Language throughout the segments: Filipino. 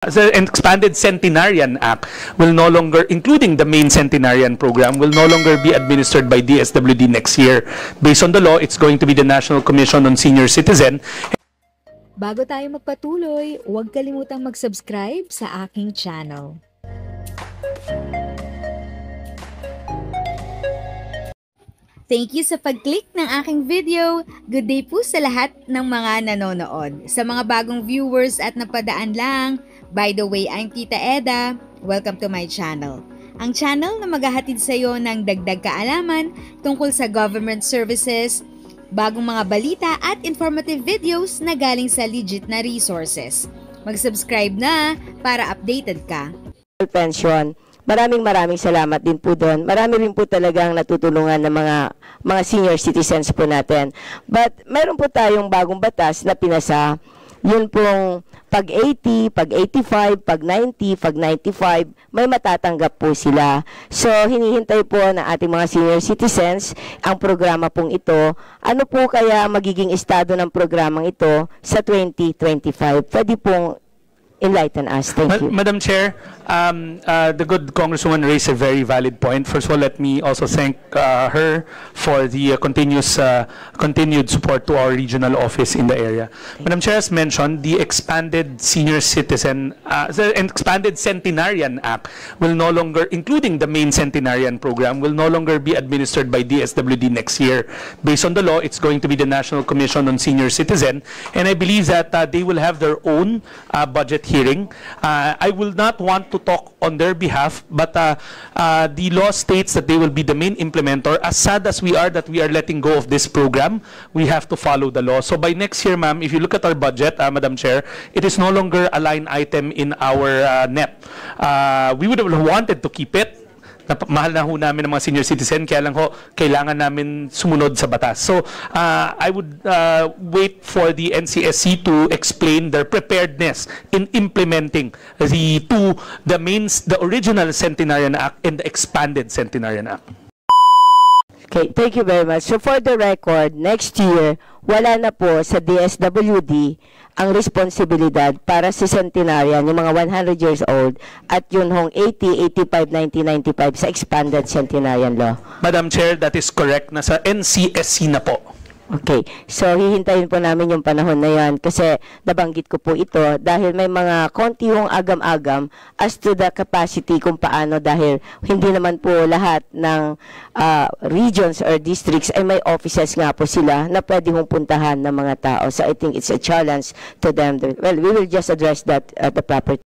The expanded Centenarian Act will no longer, including the main Centenarian program, will no longer be administered by DSWD next year. Based on the law, it's going to be the National Commission on Senior Citizen. Bago tayo magpatuloy, huwag kalimutang mag-subscribe sa aking channel. Thank you sa pag-click ng aking video. Good day po sa lahat ng mga nanonood. Sa mga bagong viewers at napadaan lang, by the way, I'm Tita Eda. Welcome to my channel. Ang channel na maghahatid sa iyo ng dagdag kaalaman tungkol sa government services, bagong mga balita at informative videos na galing sa legit na resources. Mag-subscribe na para updated ka. Pension. Maraming salamat din po doon. Marami rin po talagang natutulungan ng mga senior citizens po natin. But meron po tayong bagong batas na pinasa. Yun pong pag 80, pag 85, pag 90, pag 95, may matatanggap po sila. So, hinihintay po ng ating mga senior citizens ang programa pong ito. Ano po kaya magiging estado ng programang ito sa 2025? Pwede pong enlighten us. Thank you. Madam Chair, the good Congresswoman raised a very valid point. First of all, let me also thank her for the continued support to our regional office in the area. Madam Chair, as mentioned, the expanded the expanded Centenarian Act will no longer, including the main Centenarian program, will no longer be administered by DSWD next year. Based on the law, it's going to be the National Commission on Senior Citizen, and I believe that they will have their own budget hearing. I will not want to talk on their behalf, but the law states that they will be the main implementer. As sad as we are that we are letting go of this program, we have to follow the law. So by next year, ma'am, if you look at our budget, Madam Chair, it is no longer a line item in our NEP. We would have wanted to keep it. Mahal na ho namin ng mga senior citizen, kaya lang ho, kailangan namin sumunod sa batas. So, I would wait for the NCSC to explain their preparedness in implementing the original Centenarian Act and the expanded Centenarian Act. Okay, thank you very much. So for the record, next year, wala na po sa DSWD ang responsibilidad para sa centenarian, yung mga 100 years old, at yun hong 80, 85, 90, 95 sa expanded centenarian law. Madam Chair, that is correct. Nasa NCSC na po. Okay, so hihintayin po namin yung panahon na yan kasi nabanggit ko po ito dahil may mga konti hong agam-agam as to the capacity kung paano, dahil hindi naman po lahat ng regions or districts ay may offices nga po sila na pwede hong puntahan ng mga tao. So I think it's a challenge to them. Well, we will just address that at the proper time.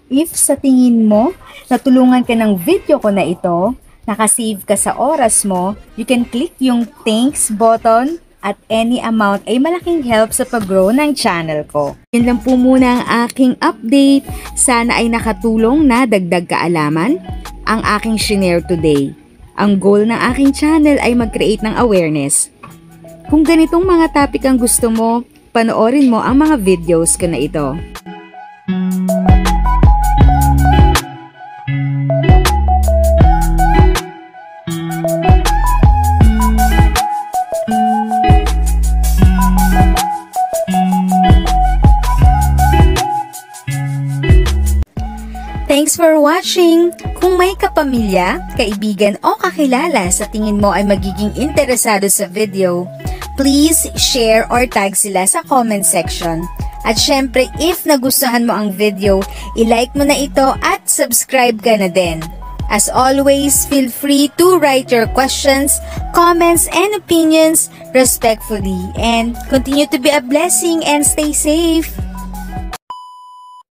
If sa tingin mo, natulungan ka ng video ko na ito, nakasave ka sa oras mo, you can click yung thanks button at any amount ay malaking help sa pag-grow ng channel ko. Yun lang po muna ang aking update. Sana ay nakatulong na dagdag kaalaman ang aking share today. Ang goal ng aking channel ay mag-create ng awareness. Kung ganitong mga topic ang gusto mo, panoorin mo ang mga videos ko na ito. Thanks for watching! Kung may kapamilya, kaibigan o kakilala sa tingin mo ay magiging interesado sa video, please share or tag sila sa comment section. At syempre, if nagustuhan mo ang video, i-like mo na ito at subscribe ka na din. As always, feel free to write your questions, comments, and opinions respectfully. And continue to be a blessing and stay safe!